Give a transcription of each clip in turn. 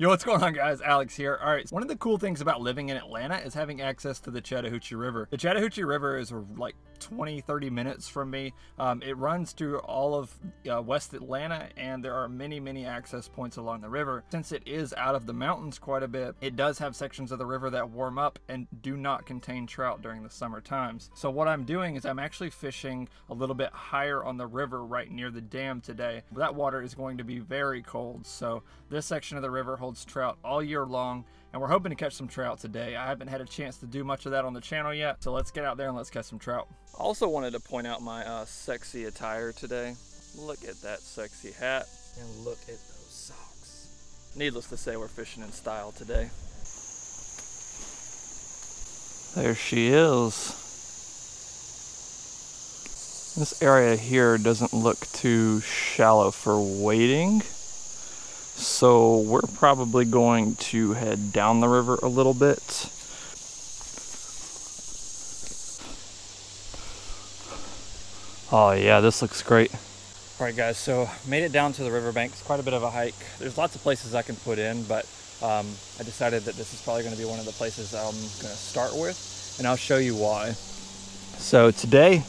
Yo, what's going on, guys? Alex here. All right, one of the cool things about living in Atlanta is having access to the Chattahoochee River. The Chattahoochee River is like 20-30 minutes from me. It runs through all of West Atlanta, and there are many access points along the river. Since it is out of the mountains quite a bit, it does have sections of the river that warm up and do not contain trout during the summer times. So what I'm doing is I'm actually fishing a little bit higher on the river right near the dam today. That water is going to be very cold, so this section of the river holds trout all year long, and we're hoping to catch some trout today. I haven't had a chance to do much of that on the channel yet, so let's get out there and let's catch some trout. Also wanted to point out my sexy attire today. Look at that sexy hat, and look at those socks. Needless to say, we're fishing in style today. There she is. This area here doesn't look too shallow for wading, so we're probably going to head down the river a little bit. Oh yeah, this looks great. All right guys, so made it down to the riverbank. It's quite a bit of a hike. There's lots of places I can put in, but I decided that this is probably going to be one of the places I'm going to start with, and I'll show you why. So today,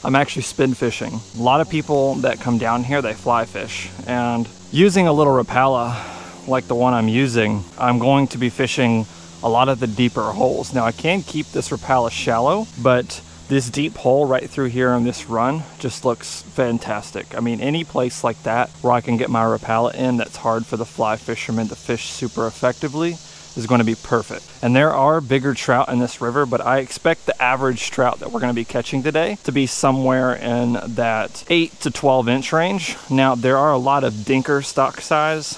I'm actually spin fishing. A lot of people that come down here, they fly fish, and using a little Rapala like the one I'm using, I'm going to be fishing a lot of the deeper holes. Now I can keep this Rapala shallow, but this deep hole right through here on this run just looks fantastic. I mean, any place like that where I can get my Rapala in that's hard for the fly fishermen to fish super effectively is going to be perfect. And there are bigger trout in this river, but I expect the average trout that we're going to be catching today to be somewhere in that 8 to 12 inch range. Now there are a lot of dinker stock size.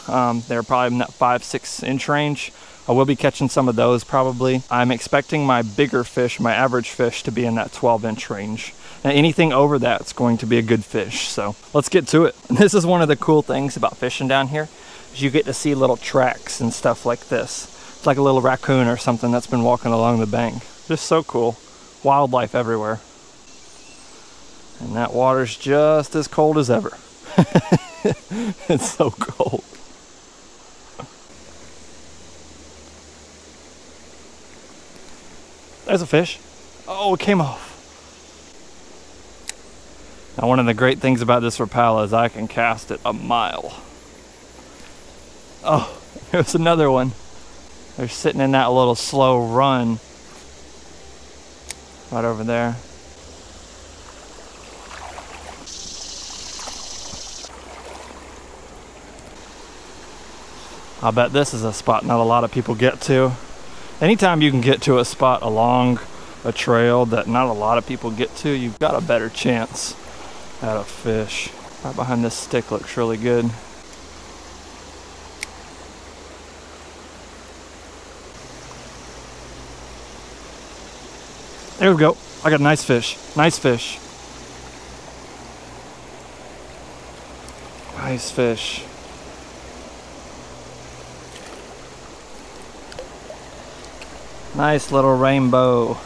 They're probably in that 5-6 inch range. I will be catching some of those probably. I'm expecting my bigger fish, my average fish, to be in that 12 inch range. And anything over that's going to be a good fish. So let's get to it. And this is one of the cool things about fishing down here, is you get to see little tracks and stuff like this. It's like a little raccoon or something that's been walking along the bank. Just so cool. Wildlife everywhere. And that water's just as cold as ever. It's so cold. There's a fish. Oh, it came off. Now, one of the great things about this Rapala is I can cast it a mile. Oh, there's another one. They're sitting in that little slow run right over there. I bet this is a spot not a lot of people get to. Anytime you can get to a spot along a trail that not a lot of people get to, you've got a better chance at a fish. Right behind this stick looks really good. There we go. I got a nice fish. Nice fish. Nice fish. Nice little rainbow.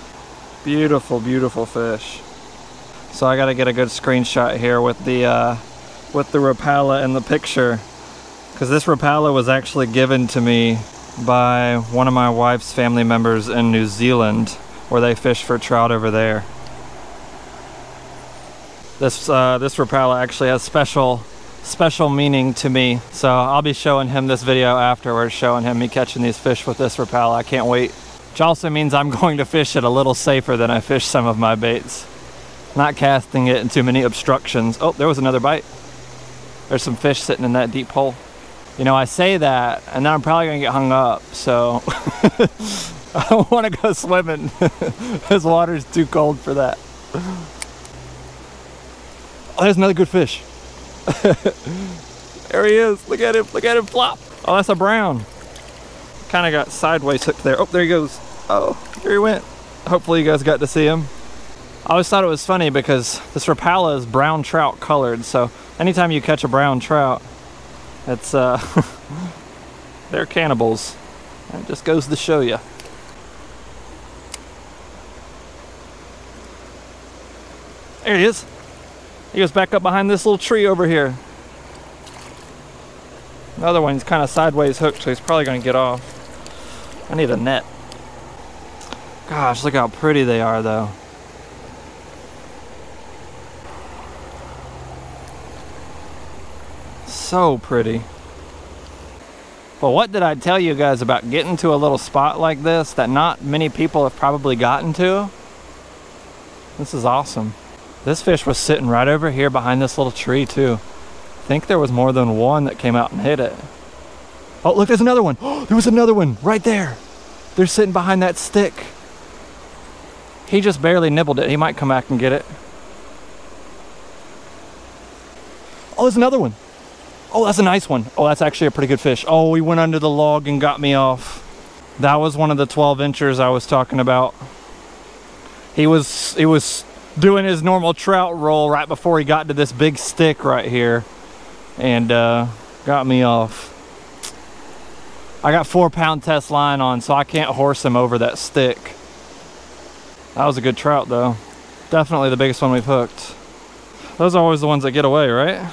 Beautiful, beautiful fish. So I gotta get a good screenshot here with the Rapala in the picture, because this Rapala was actually given to me by one of my wife's family members in New Zealand, where they fish for trout over there. This Rapala actually has special meaning to me, so I'll be showing him this video afterwards, showing him me catching these fish with this Rapala. I can't wait. Which also means I'm going to fish it a little safer than I fish some of my baits. Not casting it in too many obstructions. Oh, there was another bite. There's some fish sitting in that deep hole. You know, I say that, and then I'm probably gonna get hung up, so I don't want to go swimming. This water's too cold for that. Oh, there's another good fish. There he is. Look at him flop. Oh, that's a brown. Kind of got sideways hooked there. Oh, there he goes. Oh, here he went. Hopefully you guys got to see him. I always thought it was funny because this Rapala is brown trout colored, so anytime you catch a brown trout, it's they're cannibals. It just goes to show you. There he is. He goes back up behind this little tree over here. The other one's kind of sideways hooked, so he's probably going to get off. I need a net. Gosh, look how pretty they are, though. So pretty. Well, what did I tell you guys about getting to a little spot like this that not many people have probably gotten to? This is awesome. This fish was sitting right over here behind this little tree, too. I think there was more than one that came out and hit it. Oh, look, there's another one. Oh, there was another one right there. They're sitting behind that stick. He just barely nibbled it. He might come back and get it. Oh, there's another one. Oh, that's a nice one. Oh, that's actually a pretty good fish. Oh, he went under the log and got me off. That was one of the 12-inchers I was talking about. He was doing his normal trout roll right before he got to this big stick right here and got me off. I got 4-pound test line on, so I can't horse him over that stick. That was a good trout, though. Definitely the biggest one we've hooked. Those are always the ones that get away, right?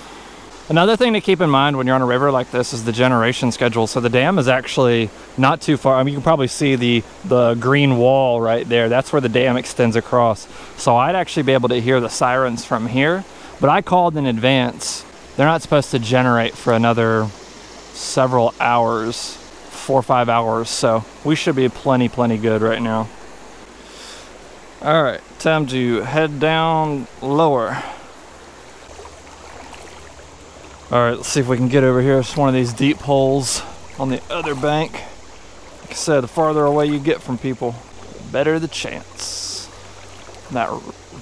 Another thing to keep in mind when you're on a river like this is the generation schedule. So the dam is actually not too far. I mean, you can probably see the green wall right there. That's where the dam extends across. So I'd actually be able to hear the sirens from here, but I called in advance. They're not supposed to generate for another several hours, 4 or 5 hours. So we should be plenty good right now. All right, time to head down lower. All right, let's see if we can get over here. It's one of these deep holes on the other bank. Like I said, the farther away you get from people, the better the chance. That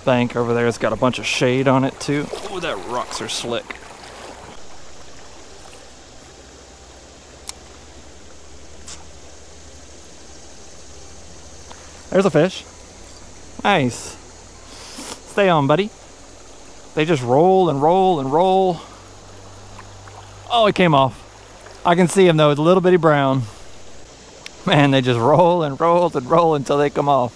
bank over there has got a bunch of shade on it too. Oh, that rocks are slick. There's a fish. Nice. Stay on, buddy. They just roll and roll and roll. Oh, it came off. I can see him though, it's a little bitty brown. Man, they just roll and roll and roll until they come off.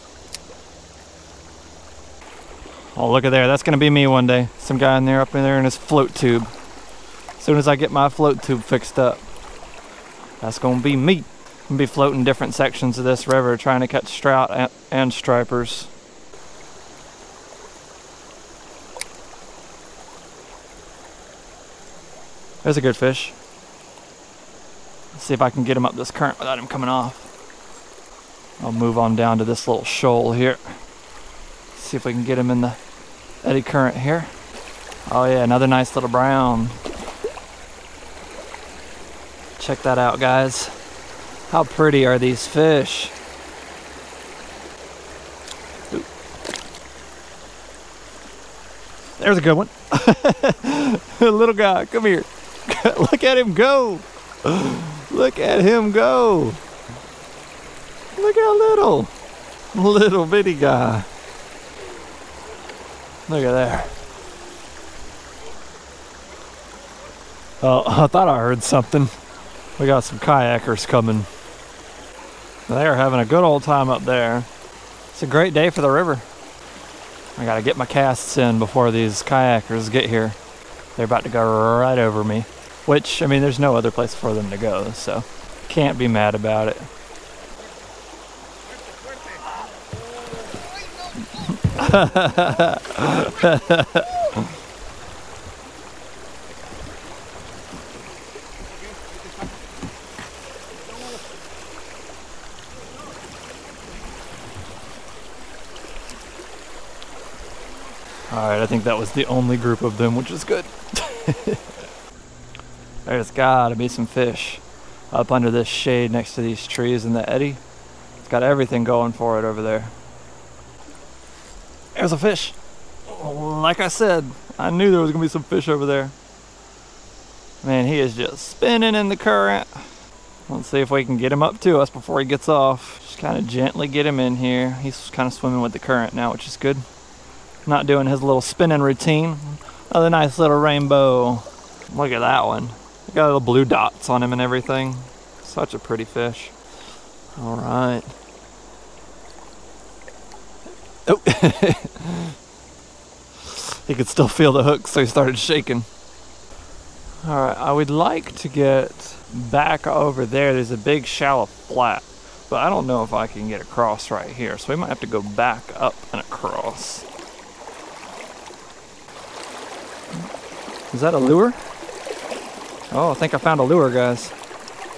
Oh, look at there, that's gonna be me one day. Some guy in there, up in there in his float tube. As soon as I get my float tube fixed up, that's gonna be me. I'm gonna be floating different sections of this river trying to catch trout and stripers. There's a good fish. Let's see if I can get him up this current without him coming off. I'll move on down to this little shoal here. See if we can get him in the eddy current here. Oh yeah, another nice little brown. Check that out, guys. How pretty are these fish? Ooh. There's a good one. Little guy, come here. Look at him go. Look at him go. Look how little bitty guy. Look at there. Oh, I thought I heard something. We got some kayakers coming. They are having a good old time up there. It's a great day for the river. I gotta get my casts in before these kayakers get here. They're about to go right over me. Which, I mean, there's no other place for them to go, so can't be mad about it. Alright, I think that was the only group of them, which is good. There's gotta be some fish up under this shade next to these trees in the eddy. It's got everything going for it over there. There's a fish. Like I said, I knew there was gonna be some fish over there. Man, he is just spinning in the current. Let's see if we can get him up to us before he gets off. Just kind of gently get him in here. He's kind of swimming with the current now, which is good. Not doing his little spinning routine. Another nice little rainbow. Look at that one. Got little blue dots on him and everything. Such a pretty fish. All right. Oh. He could still feel the hook, so he started shaking. All right, I would like to get back over there, there's a big shallow flat. But I don't know if I can get across right here, so we might have to go back up and across. Is that a lure? Oh, I think I found a lure, guys.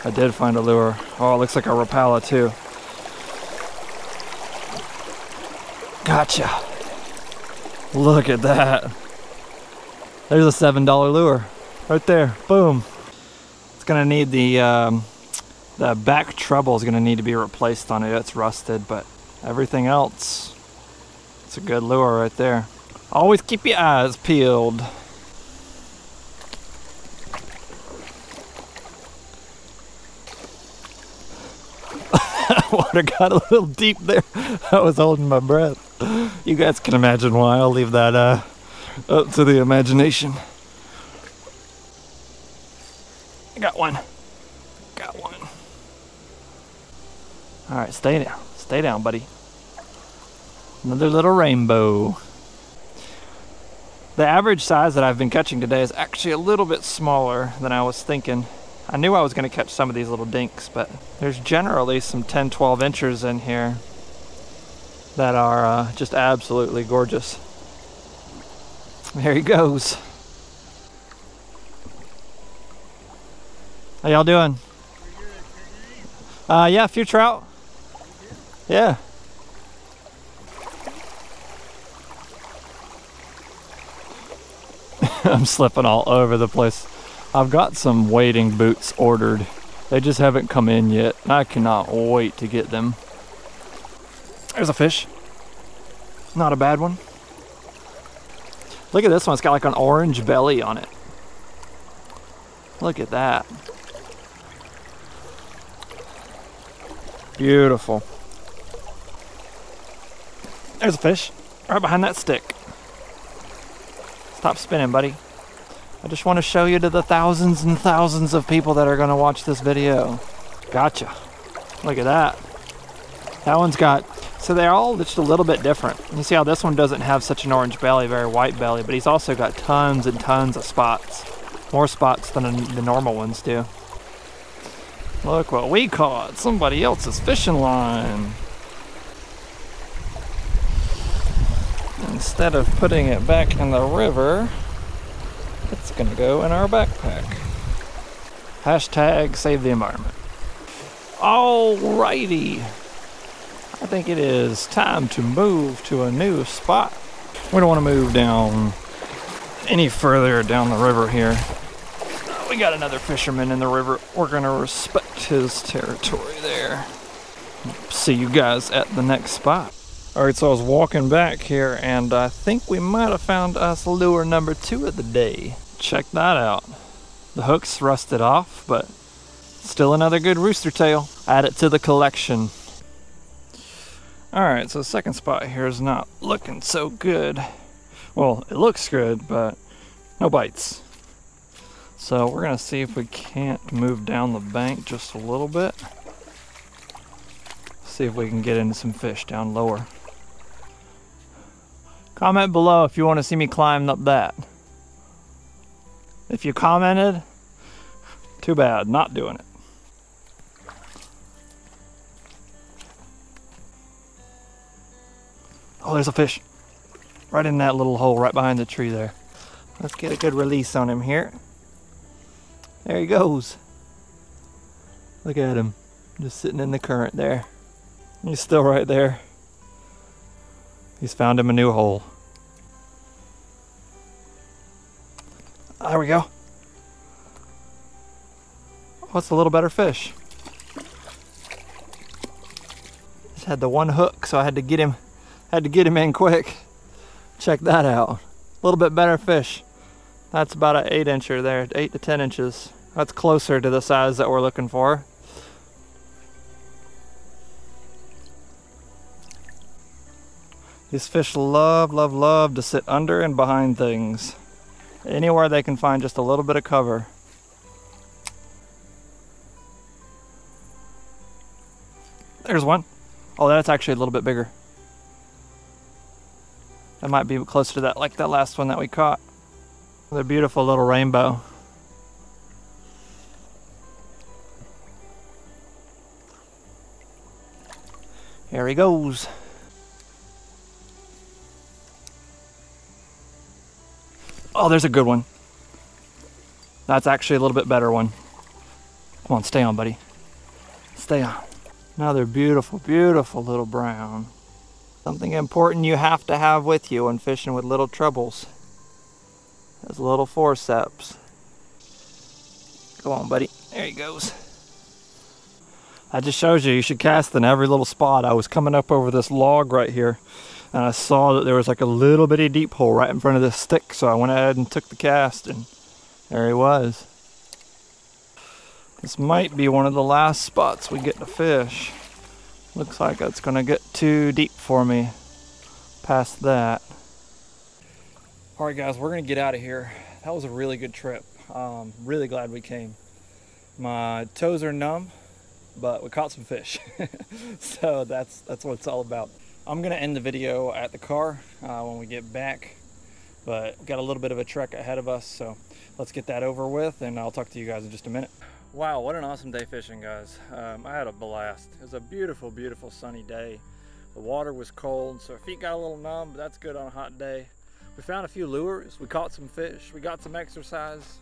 I did find a lure. Oh, it looks like a Rapala too. Gotcha. Look at that. There's a $7 lure right there. Boom. It's gonna need the back treble is gonna need to be replaced on it. It's rusted, but everything else, it's a good lure right there. Always keep your eyes peeled. Water got a little deep there. I was holding my breath. You guys can imagine why. I'll leave that up to the imagination. I got one. Got one. All right, stay down. Stay down, buddy. Another little rainbow. The average size that I've been catching today is actually a little bit smaller than I was thinking. I knew I was going to catch some of these little dinks, but there's generally some 10-12 inchers in here that are just absolutely gorgeous. There he goes. How y'all doing? Yeah, a few trout. Yeah. I'm slipping all over the place. I've got some wading boots ordered. They just haven't come in yet. I cannot wait to get them. There's a fish. Not a bad one. Look at this one. It's got like an orange belly on it. Look at that. Beautiful. There's a fish right behind that stick. Stop spinning, buddy. I just want to show you to the thousands and thousands of people that are going to watch this video. Gotcha. Look at that. That one's got, so they're all just a little bit different. You see how this one doesn't have such an orange belly, very white belly, but he's also got tons and tons of spots. More spots than the normal ones do. Look what we caught. Somebody else's fishing line. Instead of putting it back in the river, it's gonna go in our backpack. Hashtag save the environment. Alrighty. I think it is time to move to a new spot. We don't want to move down any further down the river here. We got another fisherman in the river. We're gonna respect his territory there. See you guys at the next spot. Alright, so I was walking back here and I think we might have found us lure number 2 of the day. Check that out. The hook's rusted off, but still another good rooster tail. Add it to the collection. Alright, so the second spot here is not looking so good. Well, it looks good, but no bites. So we're gonna see if we can't move down the bank just a little bit. See if we can get into some fish down lower. Comment below if you want to see me climb up that. If you commented, too bad, not doing it. Oh, there's a fish. Right in that little hole right behind the tree there. Let's get a good release on him here. There he goes. Look at him. Just sitting in the current there. He's still right there. He's found him a new hole. There we go. Oh, it's a little better fish. Just had the one hook, so I had to get him in quick. Check that out. A little bit better fish. That's about an 8-incher there, 8 to 10 inches. That's closer to the size that we're looking for. These fish love, love, love to sit under and behind things. Anywhere they can find just a little bit of cover. There's one. Oh, that's actually a little bit bigger. That might be closer to that, like that last one that we caught. Another beautiful little rainbow. Here he goes. Oh, there's a good one. That's actually a little bit better one. Come on, stay on, buddy. Stay on. Another beautiful, beautiful little brown. Something important you have to have with you when fishing with little trebles. Those little forceps. Go on, buddy. There he goes. That just shows you should cast in every little spot. I was coming up over this log right here, and I saw that there was like a little bitty deep hole right in front of this stick, so I went ahead and took the cast, and there he was. This might be one of the last spots we get to fish. Looks like it's gonna get too deep for me past that. All right, guys, we're gonna get out of here. That was a really good trip. Really glad we came. My toes are numb, but we caught some fish. So that's what it's all about. I'm gonna end the video at the car when we get back, but we've got a little bit of a trek ahead of us, so let's get that over with, and I'll talk to you guys in just a minute. Wow, what an awesome day fishing, guys. I had a blast. It was a beautiful, beautiful sunny day. The water was cold, so our feet got a little numb, but that's good on a hot day. We found a few lures, we caught some fish, we got some exercise.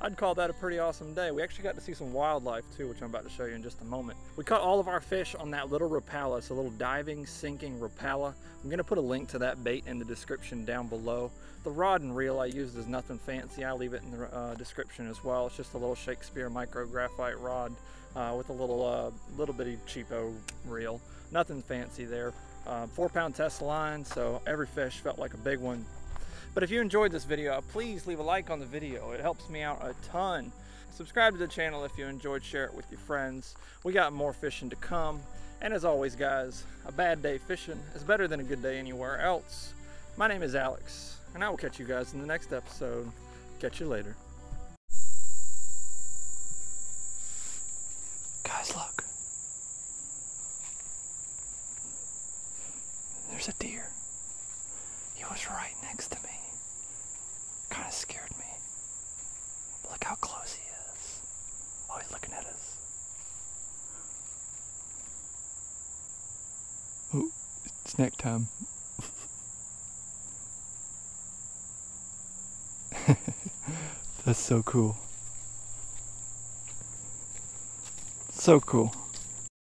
I'd call that a pretty awesome day. We actually got to see some wildlife too, which I'm about to show you in just a moment. We caught all of our fish on that little Rapala. It's a little diving, sinking Rapala. I'm gonna put a link to that bait in the description down below. The rod and reel I used is nothing fancy. I'll leave it in the description as well. It's just a little Shakespeare micro graphite rod with a little bitty cheapo reel. Nothing fancy there. 4-pound test line, so every fish felt like a big one. But if you enjoyed this video, please leave a like on the video. It helps me out a ton. Subscribe to the channel if you enjoyed, share it with your friends. We got more fishing to come. And as always, guys, a bad day fishing is better than a good day anywhere else. My name is Alex, and I will catch you guys in the next episode. Catch you later. Guys, look. There's a deer. He was right next to me. Kind of scared me. Look how close he is. Oh, he's looking at us. Oh, it's snack time. That's so cool. So cool.